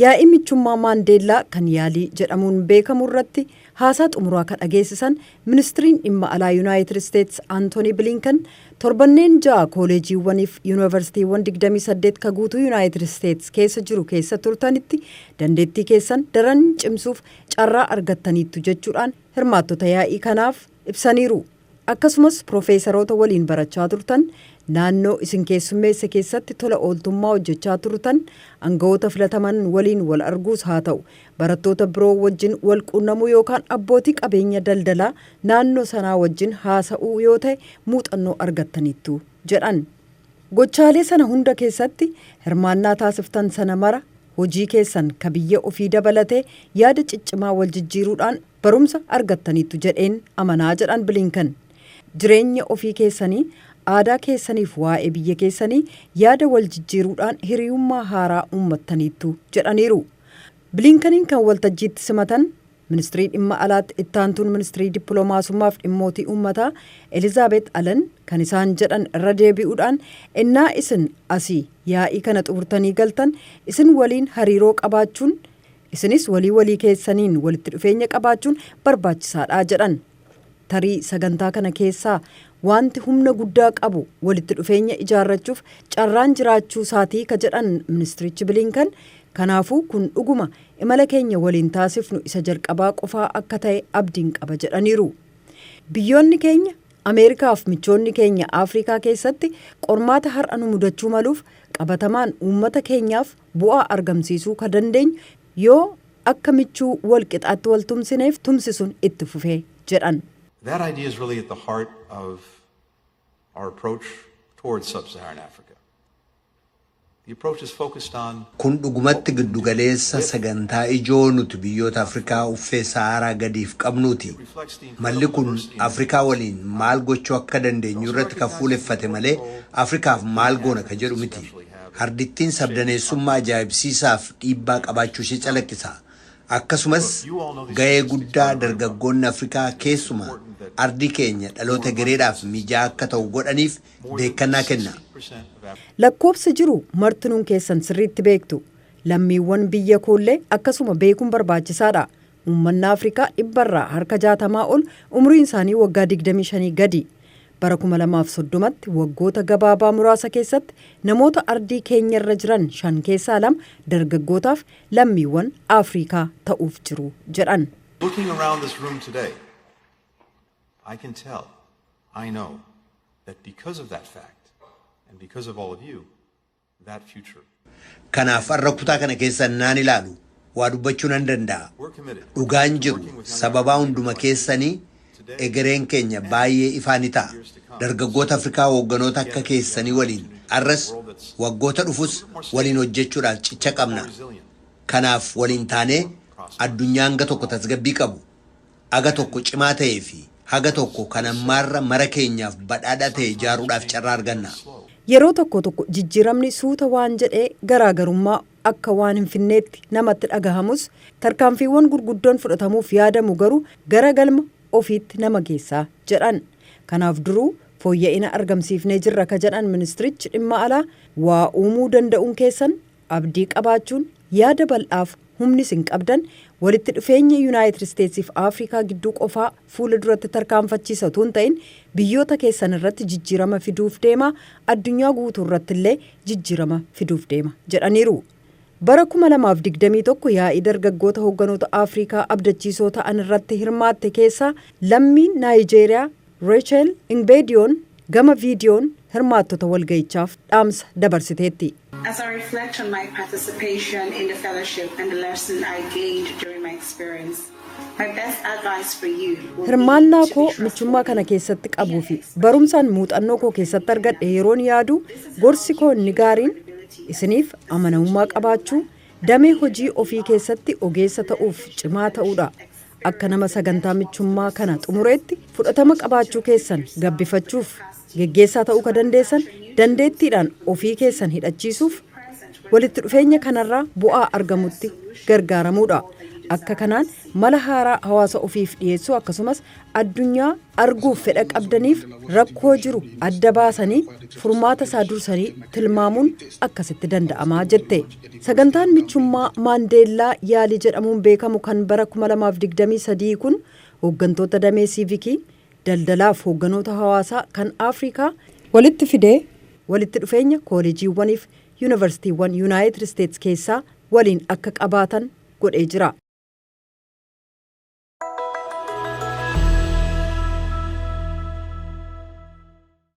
yaa'ii michummaa Maandeellaa kan yaalii jedhamuun beekamu irratti haasaa xumuraa kan dhageessisan ministiriin dhimma alaa Yuunaayitid Isteets Antoonii Bilinkan torbanneen 6 kooleejiiwwaniif yuunivarsiitiiwwan 28 ka guutuu Yuunaayitid Isteets keessa jiru keessa turtanitti dandeettii keessan daran cimsuuf carraa argattaniittu jechuudhaan hirmaattota yaa'ii kanaaf ibsaniiru. Akkasumas Profeesaroota waliin barachaa turtan naannoo isin keessummeesse keessatti tola ooltummaa hojjechaa turtan aangawoota filataman waliin wal arguus haa ta'u barattoota biroo wajjin wal quunnamuu yookaan abbootii qabeenya daldalaa naannoo sanaa wajjin haasa'uu yoo ta'e muuxannoo argattaniittu jedhan. Gochaalee sana hunda keessatti hirmaannaa taasiftan sana mara hojii keessan ka biyya ofii dabalatee yaada ciccimaa wal jijjiiruudhaan barumsa argattaniittu jedheen amanaa jedhan Bilinkan. Jireenya ofii keessanii aadaa keessaniif waa'ee biyya keessanii yaada wal jijjiiruudhaan hiriyummaa haaraa uummattaniittu jedhaniiru. Bilinkaniin kan waltajjiitti simatan ministirii dhimma alaatti ittaantuun ministirii dippiloomaasummaaf dhimmootii uummataa Elizaabeet Alan kan isaan jedhan irra deebi'uudhaan innaa isin asii yaa'ii kana xumurtanii galtan isin waliin hariiroo qabaachuun isinis walii keessaniin walitti dhufeenya qabaachuun barbaachisaadha jedhan. Tarii sagantaa kana keessaa wanti humna guddaa qabu walitti dhufeenya ijaarrachuuf carraan jiraachuu isaatii ka jedhan ministirichi Bilinkan kanaafuu kun dhuguma imala keenya waliin taasifnu isa jalqabaa qofaa akka ta'e abdiin qaba jedhaniiru. Biyyoonni keenya Ameerikaaf michoonni keenya Afrikaa keessatti qormaata har'a nu mudachuu maluuf qabatamaan uummata keenyaaf bu'aa argamsiisuu ka dandeenyu yoo akka michuu wal qixaatti wal tumsineef tumsisuun itti fufee jedhan. That idea is really at the heart of our approach towards sub-Saharan Africa. The approach is focused on kun dhugumatti giddugaleessa sagantaa ijoo nuti biyyoota Afrikaa uffee Saharaa gadiif qabnuuti. Malli kun Afrikaa waliin maal gochuu akka dandeenyu irratti kan fuuleffate malee Afrikaaf maal goona ka jedhu miti. Hardittiin sabdaneessummaa ajaa'ibsiisaaf dhiibbaa qabaachuu ishee calaqqisa. Akkasumas ga'ee guddaa dargaggoonni Afrikaa keessumaa ardii keenya dhaloota gareedhaaf mijaa akka ta'u godhaniif beekannaa kenna. Lakkoofsi jiru martinuun keessan sirriitti beektu. Lammiiwwan biyya koollee akkasuma beekuun barbaachisaadha. Uummanni Afrikaa dhibbarraa harka 60 ol umriin isaanii waggaa 25 gadi. Bara 2030tti waggoota gabaabaa muraasa keessatti namoota ardii keenyarra jiran 5 keessaa 2 dargaggootaaf lammiiwwan Afrikaa ta'uuf jiru jedhan. Looking around this room today, I can tell, I know that because of that fact and because of all of you, that future. Kanaaf har'a kutaa kana keessa naan ilaalu waa dubbachuu nan danda'a. Dhugaan jiru sababaa hunduma keessanii egereen keenya baay'ee ifaani ta'a. Dargaggoota Afrikaa hoogganoota akka keessanii waliin arras waggoota dhufus waliin hojjechuudhaaf cicha qabna. Kanaaf waliin taanee addunyaan haga tokko tasgabbii qabu, haga tokko cimaa ta'ee fi haga tokko kan ammaarra mara keenyaaf badhaadhaa ta'e ijaaruudhaaf carraa arganna. Yeroo tokko jijjiiramni suuta waan jedhee garaagarummaa akka waan hin finneetti namatti dhagahamus tarkaanfiiwwan gurguddoon fudhatamuuf yaadamu garuu gara galma ofiitti nama geessaa jedhan. Kanaaf duruu fooyya'ina argamsiifnee jirra ka jedhan ministirichi dhimma alaa waa uumuu danda'uun keessan abdii qabaachuun yaada bal'aaf humni sin qabdan walitti dhufeenya Yuunaayitid Isteetsiif Afrikaa gidduu qofaa fuula duratti tarkaanfachiisa tuun ta'in biyyoota keessan irratti jijjiirama fiduuf deema addunyaa guutuu irratti illee jijjiirama fiduuf deema jedhaniiru. Bara 2021 yaa'ii dargaggoota hoogganoota Afrikaa abdachiisoo ta'an irratti hirmaatte keessaa lammiin Naayijeeriyaa Rachel Ingbedion gama viidiyoon hirmaattota walga'ichaaf dhaamsa dabarsiteetti. As I reflect on my participation in the fellowship and the lesson I gained during my experience, my best advice for you hirmaannaa koo michummaa kana keessatti qabuu fi barumsaan muuxannoo koo keessatti argadhe yeroon yaadu gorsi koo inni gaariin isiniif amanamummaa qabaachuu damee hojii ofii keessatti ogeessa ta'uuf cimaa ta'uudha. Akka nama sagantaa michummaa kana xumureetti fudhatama qabaachuu keessan gabbifachuuf geggeessaa ta'uu ka dandeessan dandeettiidhaan ofii keessan hidhachiisuuf walitti dhufeenya kanarraa bu'aa argamutti gargaaramuudha. akka kanaan mala haaraa hawaasa ofiif dhiyeessuu akkasumas addunyaa arguuf fedha qabdaniif rakkoo jiru adda baasanii furmaata isaa dursanii tilmaamuun akkasitti danda'amaa jette. Sagantaan michummaa Maandeellaa yaalii jedhamuun beekamu kan bara 2023 kun hooggantoota damee siivikii daldalaaf hoogganoota hawaasaa kan Afrikaa walitti fidee walitti dhufeenya kooleejiiwwaniif yuunivarsiitiiwwan Yuunaayitid Isteets keessaa waliin akka qabaatan godhee jira.